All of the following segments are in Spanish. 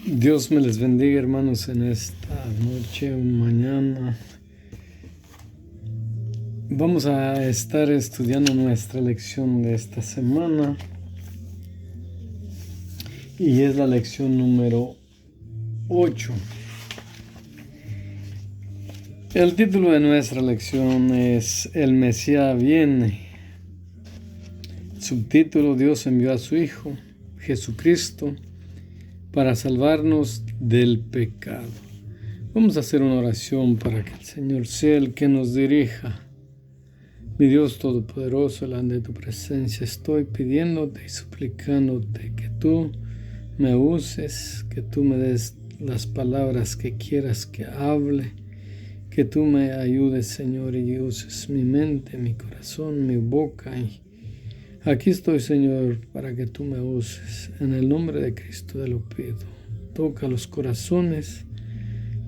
Dios me les bendiga, hermanos, en esta noche o mañana. Vamos a estar estudiando nuestra lección de esta semana y es la lección número 8. El título de nuestra lección es El Mesías viene. Subtítulo: Dios envió a su Hijo, Jesucristo, para salvarnos del pecado. Vamos a hacer una oración para que el Señor sea el que nos dirija. Mi Dios Todopoderoso, delante de tu presencia estoy pidiéndote y suplicándote que tú me uses, que tú me des las palabras que quieras que hable, que tú me ayudes, Señor, y uses mi mente, mi corazón, mi boca. Y aquí estoy, Señor, para que tú me uses. En el nombre de Cristo te lo pido. Toca los corazones,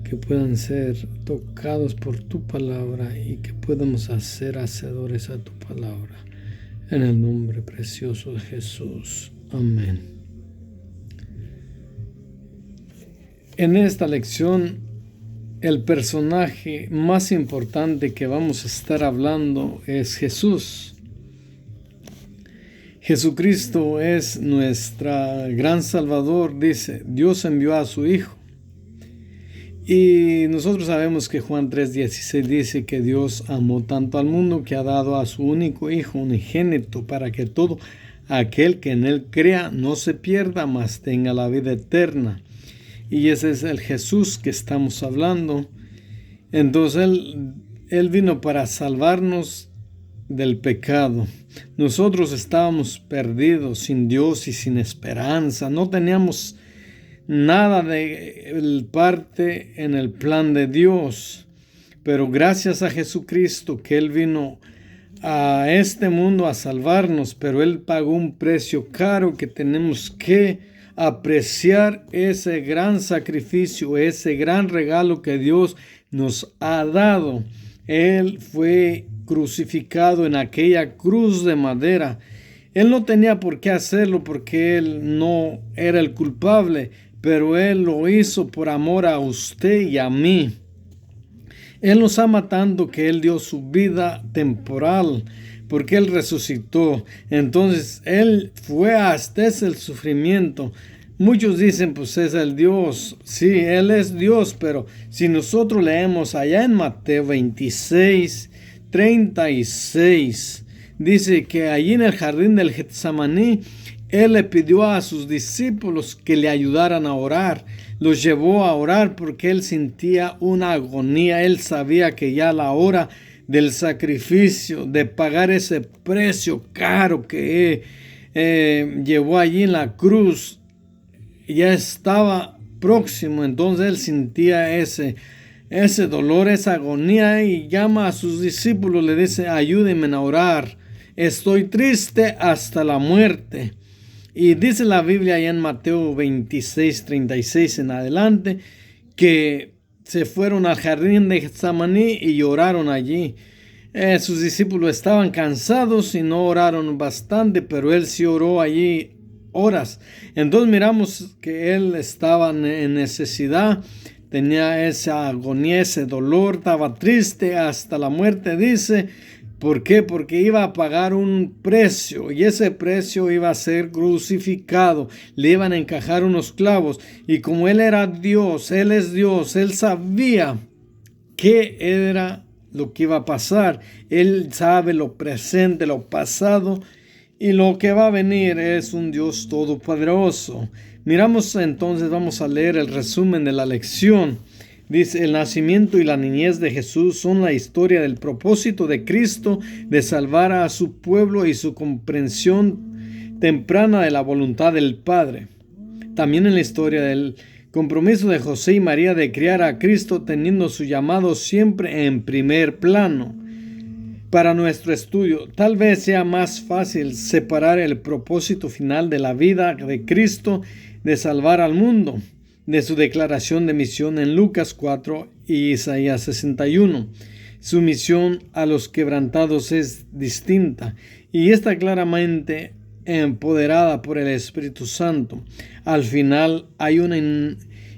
que puedan ser tocados por tu palabra y que podamos ser hacedores a tu palabra. En el nombre precioso de Jesús. Amén. En esta lección, el personaje más importante que vamos a estar hablando es Jesús. Jesucristo es nuestro gran Salvador. Dice, Dios envió a su Hijo. Y nosotros sabemos que Juan 3:16 dice que Dios amó tanto al mundo que ha dado a su único Hijo unigénito para que todo aquel que en Él crea no se pierda, mas tenga la vida eterna. Y ese es el Jesús que estamos hablando. Entonces Él vino para salvarnos del pecado. Nosotros estábamos perdidos, sin Dios y sin esperanza. No teníamos nada de parte en el plan de Dios. Pero gracias a Jesucristo, que Él vino a este mundo a salvarnos, pero Él pagó un precio caro que tenemos que apreciar ese gran sacrificio, ese gran regalo que Dios nos ha dado. Él fue crucificado en aquella cruz de madera. Él no tenía por qué hacerlo porque Él no era el culpable, pero Él lo hizo por amor a usted y a mí. Él nos ama tanto que Él dio su vida temporal porque Él resucitó. Entonces Él fue hasta ese sufrimiento. Muchos dicen, pues es el Dios. Sí, Él es Dios, pero si nosotros leemos allá en Mateo 26:36, dice que allí en el jardín del Getsemaní, Él le pidió a sus discípulos que le ayudaran a orar. Los llevó a orar porque Él sentía una agonía. Él sabía que ya la hora del sacrificio, de pagar ese precio caro que llevó allí en la cruz, ya estaba próximo. Entonces Él sentía ese dolor, esa agonía, y llama a sus discípulos, le dice, ayúdenme a orar. Estoy triste hasta la muerte. Y dice la Biblia allá en Mateo 26:36 en adelante, que se fueron al jardín de Getsemaní y lloraron allí. Sus discípulos estaban cansados y no oraron bastante, pero Él sí oró allí horas. Entonces miramos que Él estaba en necesidad, tenía esa agonía, ese dolor, estaba triste hasta la muerte, dice. ¿Por qué? Porque iba a pagar un precio, y ese precio iba a ser crucificado. Le iban a encajar unos clavos, y como Él era Dios, Él es Dios, Él sabía qué era lo que iba a pasar. Él sabe lo presente, lo pasado, y lo que va a venir. Es un Dios todopoderoso. Miramos entonces, vamos a leer el resumen de la lección. Dice, el nacimiento y la niñez de Jesús son la historia del propósito de Cristo de salvar a su pueblo y su comprensión temprana de la voluntad del Padre. También en la historia del compromiso de José y María de criar a Cristo, teniendo su llamado siempre en primer plano. Para nuestro estudio, tal vez sea más fácil separar el propósito final de la vida de Cristo de salvar al mundo, de su declaración de misión en Lucas 4 y Isaías 61. Su misión a los quebrantados es distinta y está claramente empoderada por el Espíritu Santo. Al final hay una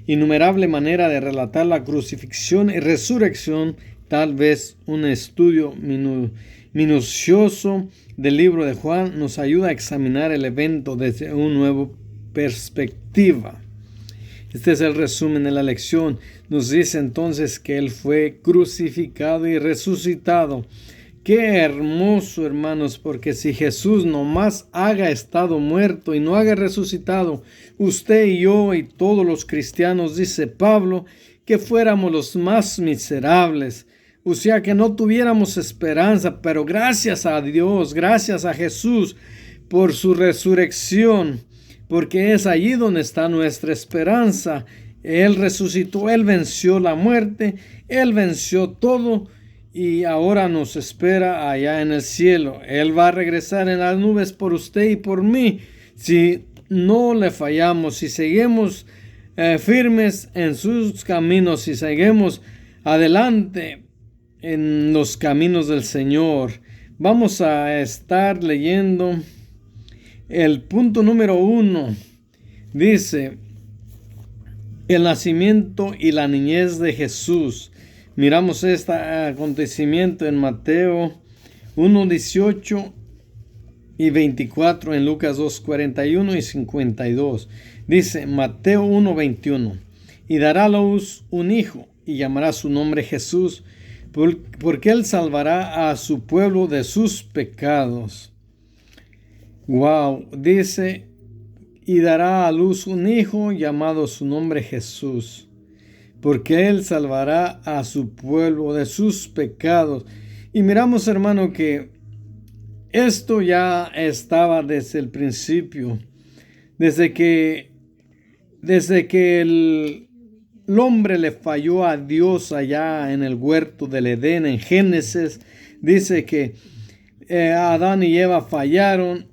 innumerable manera de relatar la crucifixión y resurrección, tal vez un estudio minucioso del libro de Juan nos ayuda a examinar el evento desde una nueva perspectiva. Este es el resumen de la lección. Nos dice entonces que Él fue crucificado y resucitado. Qué hermoso, hermanos, porque si Jesús nomás haya estado muerto y no haya resucitado, usted y yo y todos los cristianos, dice Pablo, que fuéramos los más miserables. O sea, que no tuviéramos esperanza, pero gracias a Dios, gracias a Jesús por su resurrección, porque es allí donde está nuestra esperanza. Él resucitó, Él venció la muerte, Él venció todo y ahora nos espera allá en el cielo. Él va a regresar en las nubes por usted y por mí. Si no le fallamos, si seguimos firmes en sus caminos, si seguimos adelante en los caminos del Señor. Vamos a estar leyendo el punto número 1. Dice, el nacimiento y la niñez de Jesús. Miramos este acontecimiento en Mateo 1:18 y 24, en Lucas 2:41 y 52. Dice Mateo 1:21, y dará a luz un hijo, y llamará su nombre Jesús, porque Él salvará a su pueblo de sus pecados. Wow, dice, y dará a luz un hijo, llamado su nombre Jesús, porque Él salvará a su pueblo de sus pecados. Y miramos, hermano, que esto ya estaba desde el principio, desde que el hombre le falló a Dios allá en el huerto del Edén. En Génesis dice que Adán y Eva fallaron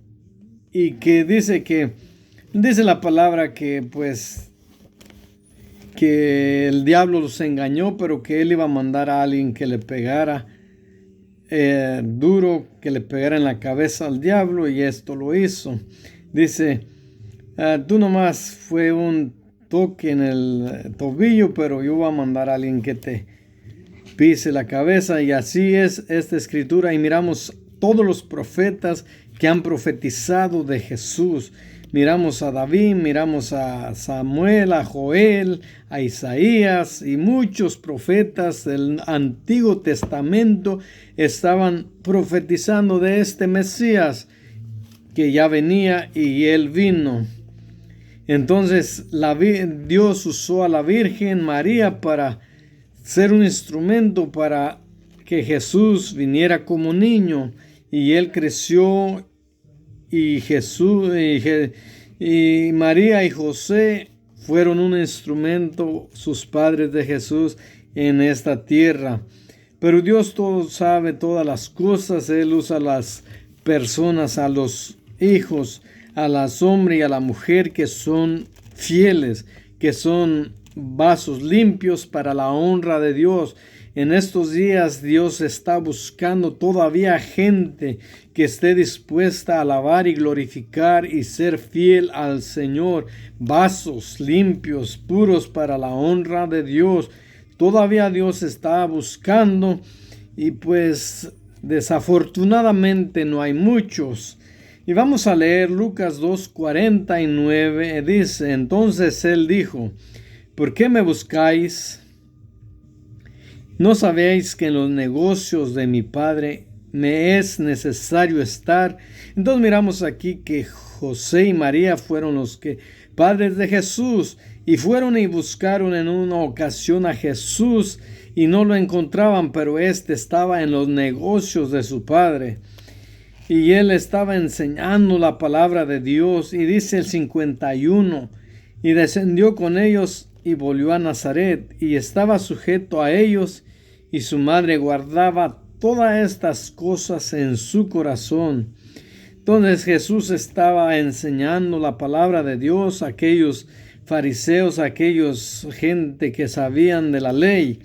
y que dice la palabra que el diablo los engañó, pero que él iba a mandar a alguien que le pegara duro, que le pegara en la cabeza al diablo, y esto lo hizo. Dice, tú nomás fue un toque en el tobillo, pero yo voy a mandar a alguien que te pise la cabeza. Y así es esta escritura. Y miramos todos los profetas que han profetizado de Jesús. Miramos a David, miramos a Samuel, a Joel, a Isaías, y muchos profetas del Antiguo Testamento estaban profetizando de este Mesías que ya venía, y Él vino. Entonces Dios usó a la Virgen María para ser un instrumento para que Jesús viniera como niño, y Él creció. Y y María y José fueron un instrumento, sus padres de Jesús, en esta tierra. Pero Dios todo sabe todas las cosas. Él usa a las personas, a los hijos, a las hombres y a la mujer que son fieles, que son vasos limpios para la honra de Dios. En estos días Dios está buscando todavía gente que esté dispuesta a alabar y glorificar y ser fiel al Señor. Vasos limpios, puros para la honra de Dios. Todavía Dios está buscando, y pues desafortunadamente no hay muchos. Y vamos a leer Lucas 2:49. Dice, entonces Él dijo, ¿por qué me buscáis? ¿No sabéis que en los negocios de mi Padre me es necesario estar? Entonces miramos aquí que José y María fueron los padres de Jesús, y fueron y buscaron en una ocasión a Jesús y no lo encontraban, pero éste estaba en los negocios de su padre. Y él estaba enseñando la palabra de Dios. Y dice el 51, y descendió con ellos y volvió a Nazaret, y estaba sujeto a ellos, y su madre guardaba todas estas cosas en su corazón. Entonces Jesús estaba enseñando la palabra de Dios a aquellos fariseos, a aquellos gente que sabían de la ley.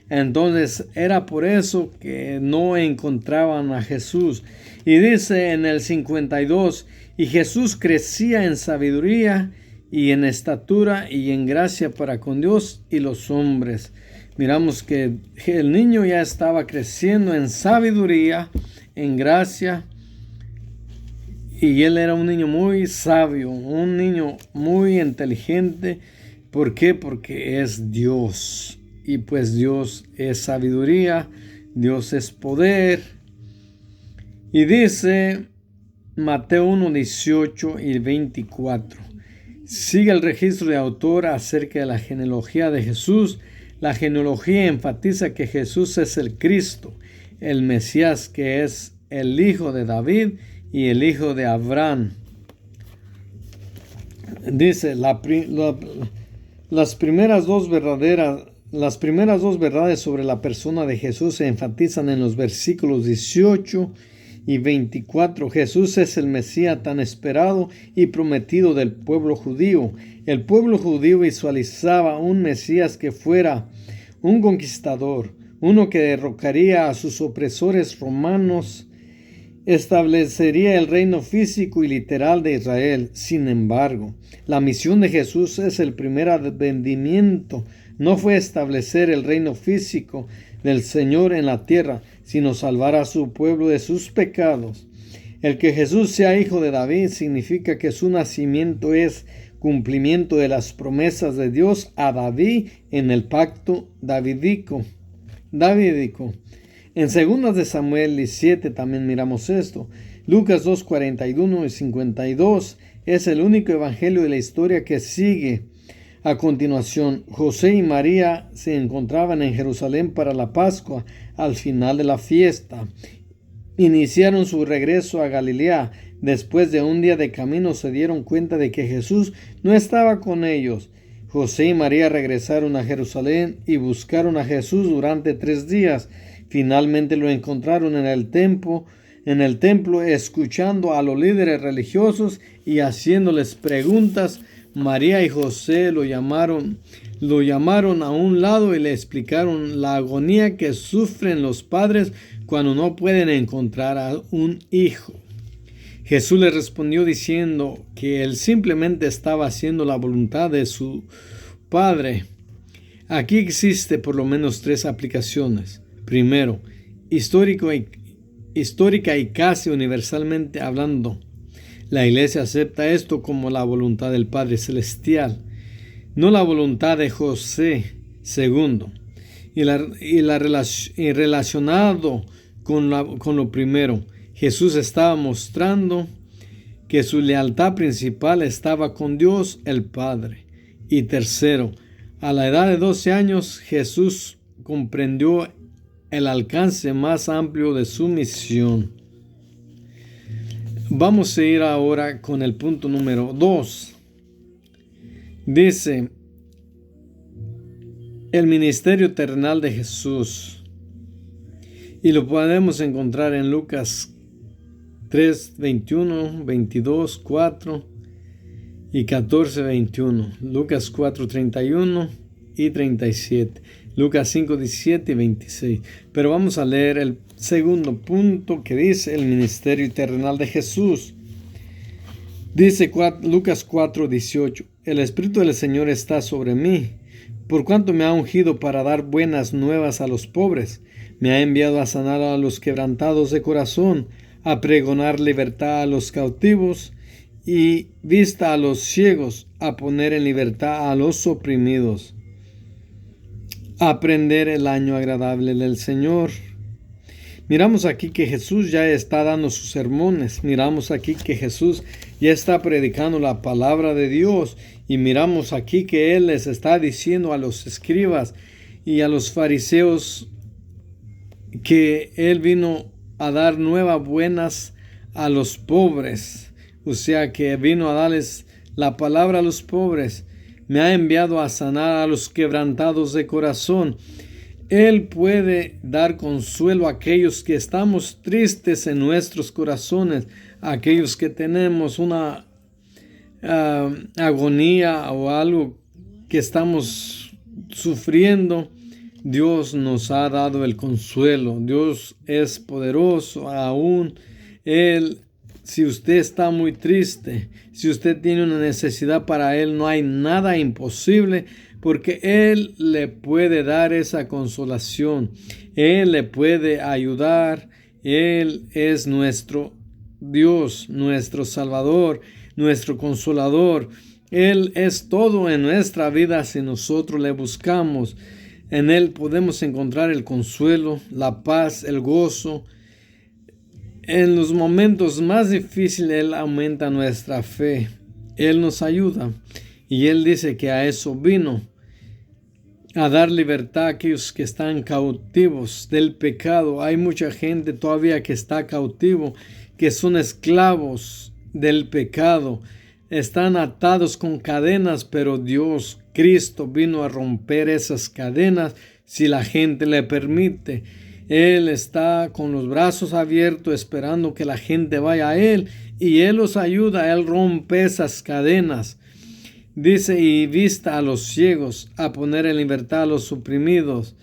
Entonces era por eso que no encontraban a Jesús. Y dice en el 52, y Jesús crecía en sabiduría y en estatura y en gracia para con Dios y los hombres. Miramos que el niño ya estaba creciendo en sabiduría, en gracia, y él era un niño muy sabio, un niño muy inteligente. ¿Por qué? Porque es Dios. Y pues Dios es sabiduría, Dios es poder. Y dice Mateo 1, 18 y 24. Sigue el registro de autor acerca de la genealogía de Jesús. La genealogía enfatiza que Jesús es el Cristo, el Mesías, que es el hijo de David y el hijo de Abraham. Dice, las primeras dos verdades sobre la persona de Jesús se enfatizan en los versículos 18 y 24. Jesús es el Mesías tan esperado y prometido del pueblo judío. El pueblo judío visualizaba un Mesías que fuera un conquistador, uno que derrocaría a sus opresores romanos, establecería el reino físico y literal de Israel. Sin embargo, la misión de Jesús es el primer advenimiento. No fue establecer el reino físico del Señor en la tierra, sino salvar a su pueblo de sus pecados. El que Jesús sea hijo de David significa que su nacimiento es cumplimiento de las promesas de Dios a David en el pacto davídico. En 2 de Samuel 17 también miramos esto. Lucas 2, 41 y 52 es el único evangelio de la historia que sigue. A continuación, José y María se encontraban en Jerusalén para la Pascua al final de la fiesta. Iniciaron su regreso a Galilea. Después de un día de camino se dieron cuenta de que Jesús no estaba con ellos. José y María regresaron a Jerusalén y buscaron a Jesús durante 3 días. Finalmente lo encontraron en el templo, escuchando a los líderes religiosos y haciéndoles preguntas. María y José lo llamaron a un lado y le explicaron la agonía que sufren los padres cuando no pueden encontrar a un hijo. Jesús les respondió diciendo que él simplemente estaba haciendo la voluntad de su Padre. Aquí existe por lo menos 3 aplicaciones. Primero, histórica y casi universalmente hablando, la Iglesia acepta esto como la voluntad del Padre Celestial, no la voluntad de José. Segundo, y relacionado con lo primero, Jesús estaba mostrando que su lealtad principal estaba con Dios el Padre. Y tercero, a la edad de 12 años, Jesús comprendió el alcance más amplio de su misión. Vamos a ir ahora con el punto número 2. Dice, el ministerio terrenal de Jesús. Y lo podemos encontrar en Lucas 3, 21, 22, 4 y 14, 21. Lucas 4, 31 y 37. Lucas 5, 17 y 26. Pero vamos a leer el segundo punto que dice el ministerio terrenal de Jesús. Dice Lucas 4, 18. El Espíritu del Señor está sobre mí, por cuanto me ha ungido para dar buenas nuevas a los pobres. Me ha enviado a sanar a los quebrantados de corazón, a pregonar libertad a los cautivos y vista a los ciegos, a poner en libertad a los oprimidos, a aprender el año agradable del Señor. Miramos aquí que Jesús ya está dando sus sermones. Miramos aquí que Jesús ya está predicando la palabra de Dios. Y miramos aquí que Él les está diciendo a los escribas y a los fariseos que Él vino a dar nuevas buenas a los pobres. O sea que vino a darles la palabra a los pobres. Me ha enviado a sanar a los quebrantados de corazón. Él puede dar consuelo a aquellos que estamos tristes en nuestros corazones, a aquellos que tenemos una agonía o algo que estamos sufriendo. Dios nos ha dado el consuelo. Dios es poderoso. Aún Él si usted está muy triste, si usted tiene una necesidad, para Él no hay nada imposible, porque Él le puede dar esa consolación. Él le puede ayudar. Él es nuestro Dios, nuestro Salvador, nuestro Consolador. Él es todo en nuestra vida si nosotros le buscamos. En Él podemos encontrar el consuelo, la paz, el gozo. En los momentos más difíciles Él aumenta nuestra fe. Él nos ayuda. Y Él dice que a eso vino, a dar libertad a aquellos que están cautivos del pecado. Hay mucha gente todavía que está cautivo, que son esclavos del pecado. Están atados con cadenas, pero Dios, Cristo, vino a romper esas cadenas si la gente le permite. Él está con los brazos abiertos esperando que la gente vaya a Él, y Él los ayuda. Él rompe esas cadenas. Dice, y vista a los ciegos, a poner en libertad a los oprimidos.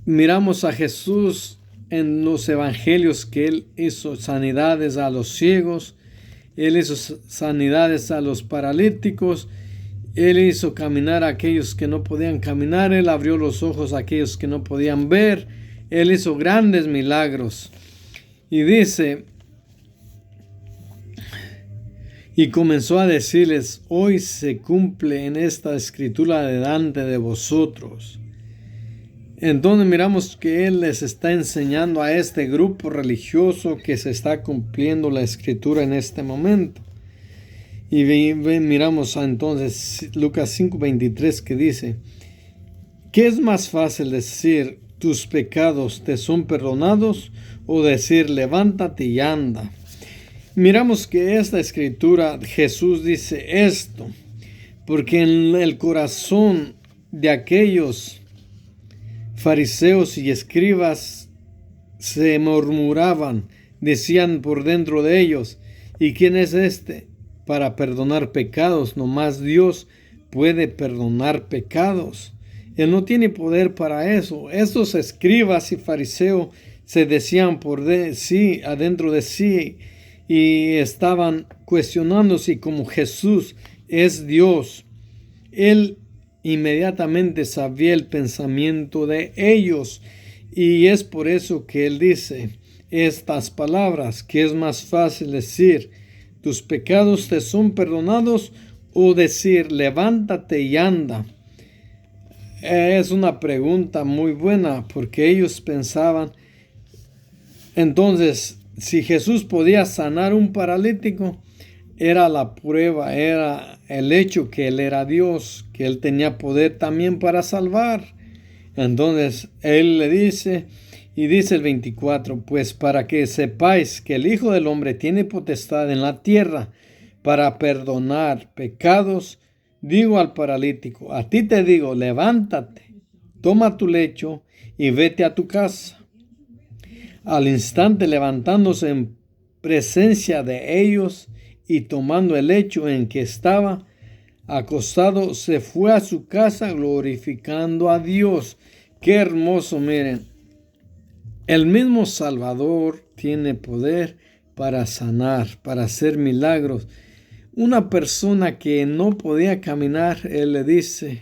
Miramos a Jesús en los evangelios que Él hizo sanidades a los ciegos. Él hizo sanidades a los paralíticos. Él hizo caminar a aquellos que no podían caminar. Él abrió los ojos a aquellos que no podían ver. Él hizo grandes milagros. Y dice, y comenzó a decirles, hoy se cumple en esta escritura delante de vosotros. Entonces miramos que Él les está enseñando a este grupo religioso que se está cumpliendo la escritura en este momento. Y miramos entonces Lucas 5:23 que dice, ¿qué es más fácil decir, tus pecados te son perdonados, o decir, levántate y anda? Miramos que esta escritura, Jesús dice esto, porque en el corazón de aquellos fariseos y escribas se murmuraban, decían por dentro de ellos, ¿y quién es este para perdonar pecados? Nomás Dios puede perdonar pecados. Él no tiene poder para eso. Estos escribas y fariseos se decían adentro de sí, y estaban cuestionando si como Jesús es Dios. Él inmediatamente sabía el pensamiento de ellos, y es por eso que Él dice estas palabras, que es más fácil decir, tus pecados te son perdonados, o decir, levántate y anda. Es una pregunta muy buena, porque ellos pensaban, entonces, si Jesús podía sanar un paralítico, era la prueba, era el hecho que Él era Dios, que Él tenía poder también para salvar. Entonces, Él le dice, y dice el 24, pues para que sepáis que el Hijo del Hombre tiene potestad en la tierra para perdonar pecados, digo al paralítico, a ti te digo, levántate, toma tu lecho y vete a tu casa. Al instante, levantándose en presencia de ellos y tomando el lecho en que estaba acostado, se fue a su casa glorificando a Dios. Qué hermoso, miren. El mismo Salvador tiene poder para sanar, para hacer milagros. Una persona que no podía caminar, Él le dice,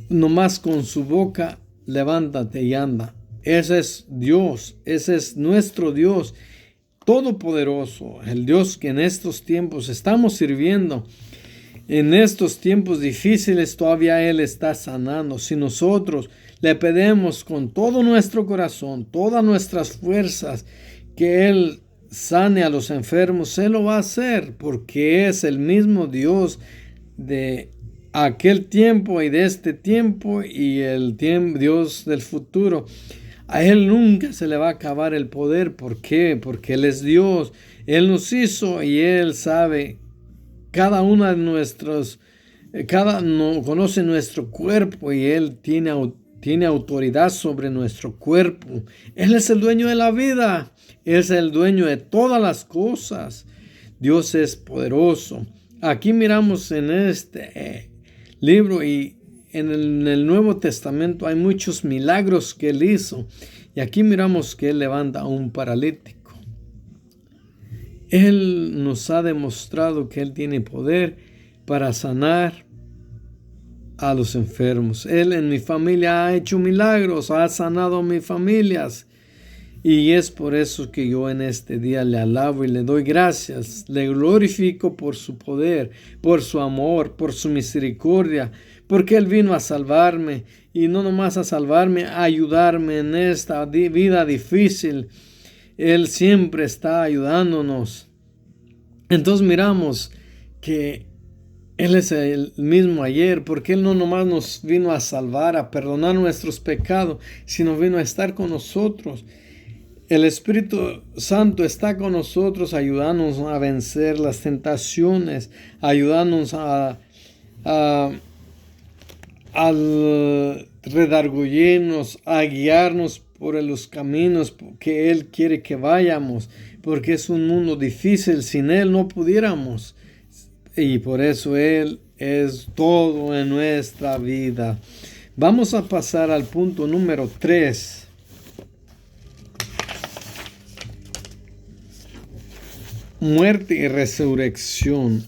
nomás con su boca, levántate y anda. Ese es Dios, ese es nuestro Dios todopoderoso, el Dios que en estos tiempos estamos sirviendo. En estos tiempos difíciles todavía Él está sanando. Si nosotros le pedimos con todo nuestro corazón, todas nuestras fuerzas, que Él sane a los enfermos, Él lo va a hacer, porque es el mismo Dios de aquel tiempo y de este tiempo y el Dios del futuro. A Él nunca se le va a acabar el poder. ¿Por qué? Porque Él es Dios. Él nos hizo y Él sabe cada una de nuestros, conoce nuestro cuerpo, y Él tiene autoridad sobre nuestro cuerpo. Él es el dueño de la vida. Él es el dueño de todas las cosas. Dios es poderoso. Aquí miramos en este libro, y en el Nuevo Testamento hay muchos milagros que Él hizo. Y aquí miramos que Él levanta a un paralítico. Él nos ha demostrado que Él tiene poder para sanar a los enfermos. Él en mi familia ha hecho milagros, ha sanado a mis familias. Y es por eso que yo en este día le alabo y le doy gracias. Le glorifico por su poder, por su amor, por su misericordia, porque Él vino a salvarme. Y no nomás a salvarme, a ayudarme en esta vida difícil. Él siempre está ayudándonos. Entonces miramos que Él es el mismo ayer, porque Él no nomás nos vino a salvar, a perdonar nuestros pecados, sino vino a estar con nosotros. El Espíritu Santo está con nosotros, ayudándonos a vencer las tentaciones, ayudándonos a redargullernos, a guiarnos por los caminos que Él quiere que vayamos, porque es un mundo difícil, sin Él no pudiéramos. Y por eso Él es todo en nuestra vida. Vamos a pasar al punto número 3. Muerte y resurrección.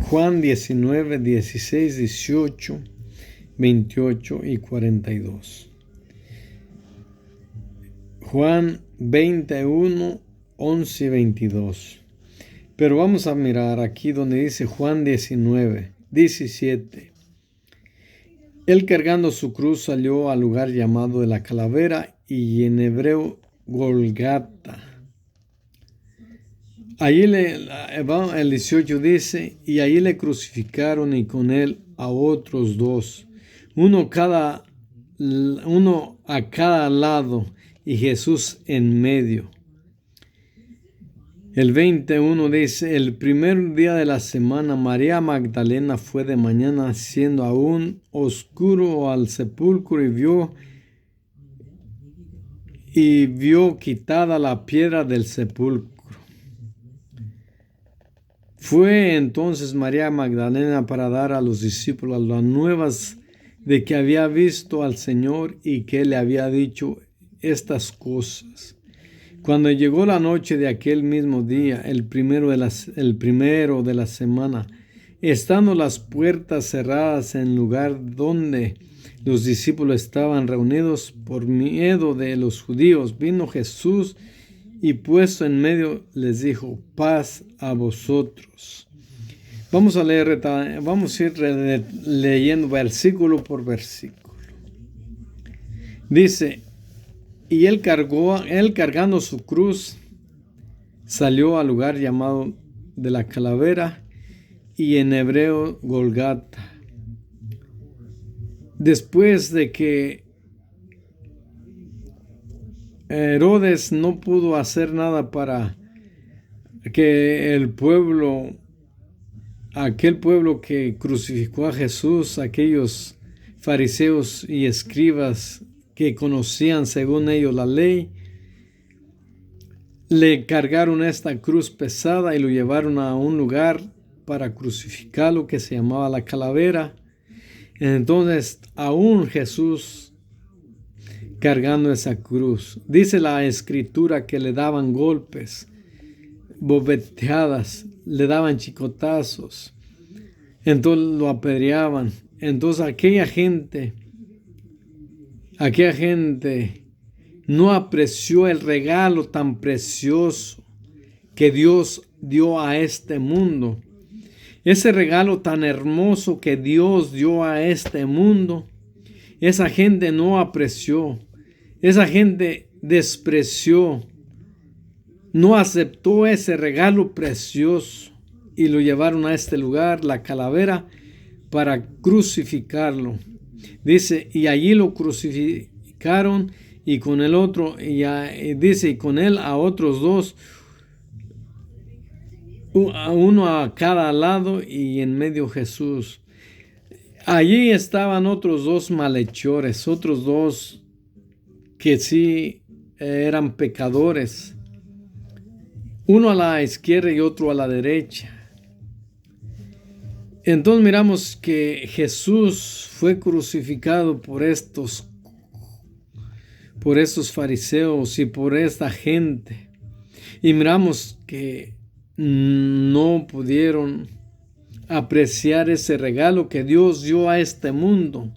Juan 19, 16, 18, 28 y 42. Juan 21, 11 y 22. Pero vamos a mirar aquí donde dice Juan 19, 17. Él cargando su cruz salió al lugar llamado de la calavera y en hebreo Golgata. Allí el 18 dice, y allí le crucificaron y con él a otros dos, uno a cada lado y Jesús en medio. El 21 dice, el primer día de la semana María Magdalena fue de mañana siendo aún oscuro al sepulcro y vio quitada la piedra del sepulcro. Fue entonces María Magdalena para dar a los discípulos las nuevas de que había visto al Señor y que le había dicho estas cosas. Cuando llegó la noche de aquel mismo día, el primero de la semana, estando las puertas cerradas en el lugar donde los discípulos estaban reunidos por miedo de los judíos, vino Jesús y puesto en medio les dijo, paz a vosotros. Vamos a ir leyendo versículo por versículo. Dice, y él cargando su cruz, salió al lugar llamado de la calavera y en hebreo Golgata. Después de que Herodes no pudo hacer nada para que aquel pueblo que crucificó a Jesús, aquellos fariseos y escribas que conocían según ellos la ley, le cargaron esta cruz pesada y lo llevaron a un lugar para crucificarlo que se llamaba la calavera. Entonces aún Jesús cargando esa cruz. Dice la escritura que le daban golpes, bofeteadas, le daban chicotazos. Entonces lo apedreaban. Entonces aquella gente no apreció el regalo tan precioso que Dios dio a este mundo. Ese regalo tan hermoso que Dios dio a este mundo, esa gente no apreció. Esa gente despreció, no aceptó ese regalo precioso y lo llevaron a este lugar, la calavera, para crucificarlo. Dice, y allí lo crucificaron y con el otro, dice, y con él a otros dos, uno a cada lado y en medio Jesús. Allí estaban otros dos malhechores, otros dos que sí eran pecadores, uno a la izquierda y otro a la derecha. Entonces miramos que Jesús fue crucificado por estos fariseos y por esta gente. Y miramos que no pudieron apreciar ese regalo que Dios dio a este mundo.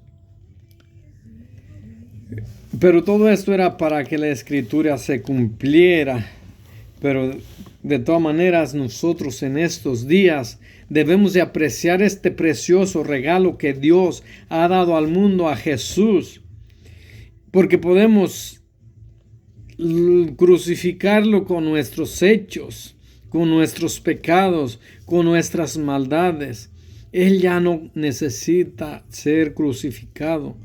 Pero todo esto era para que la Escritura se cumpliera. Pero de todas maneras, nosotros en estos días debemos de apreciar este precioso regalo que Dios ha dado al mundo, a Jesús, porque podemos crucificarlo con nuestros hechos, con nuestros pecados, con nuestras maldades. Él ya no necesita ser crucificado.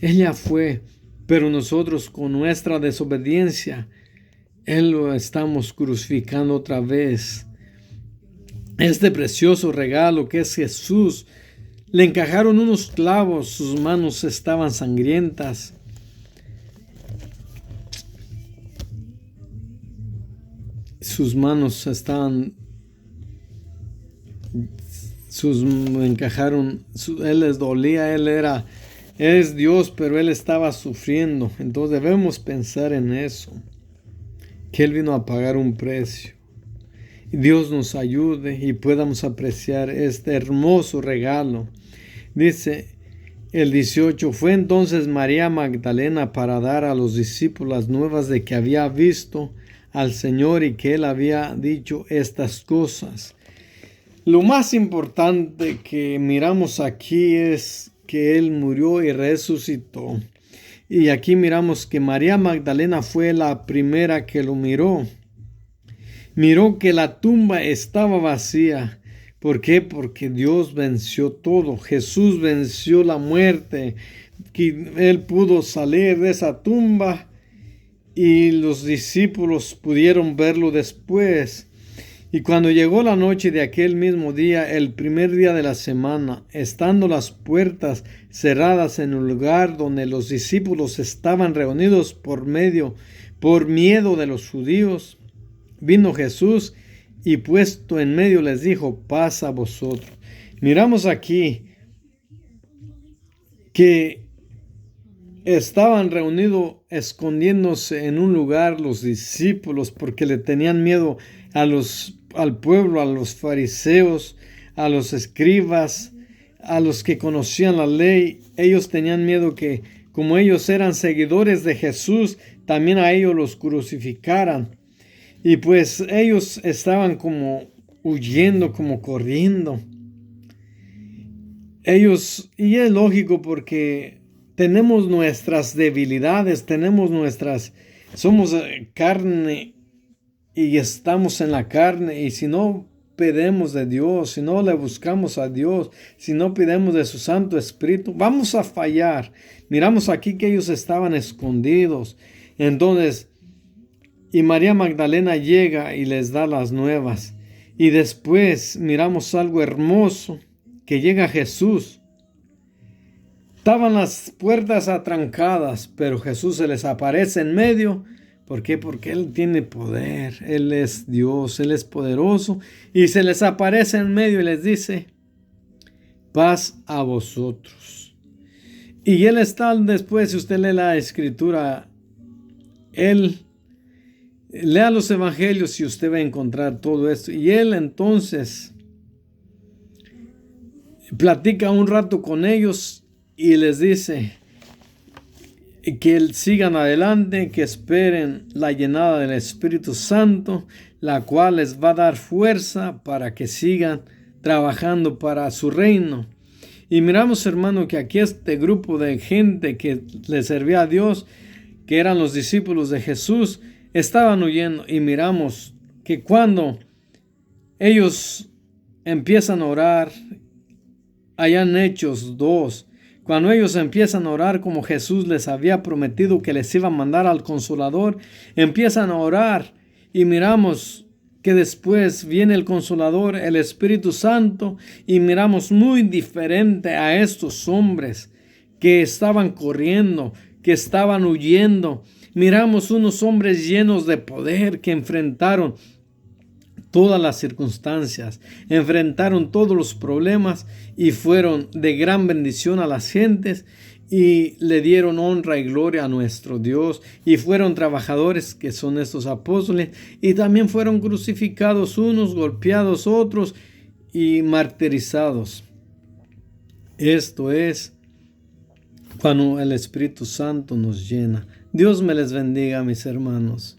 Él ya fue, pero nosotros con nuestra desobediencia, Él lo estamos crucificando otra vez. Este precioso regalo que es Jesús, le encajaron unos clavos, sus manos estaban sangrientas. Sus manos estaban, él les dolía, es Dios, pero él estaba sufriendo. Entonces debemos pensar en eso, que Él vino a pagar un precio. Y Dios nos ayude y podamos apreciar este hermoso regalo. Dice el 18, fue entonces María Magdalena para dar a los discípulos las nuevas de que había visto al Señor y que Él había dicho estas cosas. Lo más importante que miramos aquí es que Él murió y resucitó. Y aquí miramos que María Magdalena fue la primera que lo miró. Miró que la tumba estaba vacía. ¿Por qué? Porque Dios venció todo. Jesús venció la muerte. Que Él pudo salir de esa tumba y los discípulos pudieron verlo después. Y cuando llegó la noche de aquel mismo día, el primer día de la semana, estando las puertas cerradas en el lugar donde los discípulos estaban reunidos por miedo de los judíos, vino Jesús y puesto en medio les dijo, paz a vosotros. Miramos aquí que estaban reunidos escondiéndose en un lugar los discípulos porque le tenían miedo al pueblo, a los fariseos, a los escribas, a los que conocían la ley. Ellos tenían miedo que, como ellos eran seguidores de Jesús, también a ellos los crucificaran. Y pues ellos estaban como huyendo, como corriendo. Y es lógico porque tenemos nuestras debilidades, somos carne y estamos en la carne, y si no pedimos de Dios, si no le buscamos a Dios, si no pedimos de su Santo Espíritu, vamos a fallar. Miramos aquí que ellos estaban escondidos. Entonces, y María Magdalena llega y les da las nuevas. Y después miramos algo hermoso, que llega Jesús. Estaban las puertas atrancadas, pero Jesús se les aparece en medio. ¿Por qué? Porque Él tiene poder. Él es Dios, Él es poderoso. Y se les aparece en medio y les dice, paz a vosotros. Y Él está después, si usted lee la Escritura, lea los evangelios y usted va a encontrar todo esto. Y Él entonces platica un rato con ellos y les dice que sigan adelante, que esperen la llenada del Espíritu Santo, la cual les va a dar fuerza para que sigan trabajando para su reino. Y miramos, hermano, que aquí este grupo de gente que le servía a Dios, que eran los discípulos de Jesús, estaban huyendo. Y miramos que cuando ellos empiezan a orar, allá en Hechos 2, cuando ellos empiezan a orar como Jesús les había prometido que les iba a mandar al Consolador, empiezan a orar y miramos que después viene el Consolador, el Espíritu Santo, y miramos muy diferente a estos hombres que estaban corriendo, que estaban huyendo. Miramos unos hombres llenos de poder que enfrentaron todas las circunstancias, enfrentaron todos los problemas y fueron de gran bendición a las gentes. y le dieron honra y gloria a nuestro Dios, y fueron trabajadores, que son estos apóstoles, y también fueron crucificados unos, golpeados otros y martirizados. Esto es cuando el Espíritu Santo nos llena. Dios me les bendiga, mis hermanos.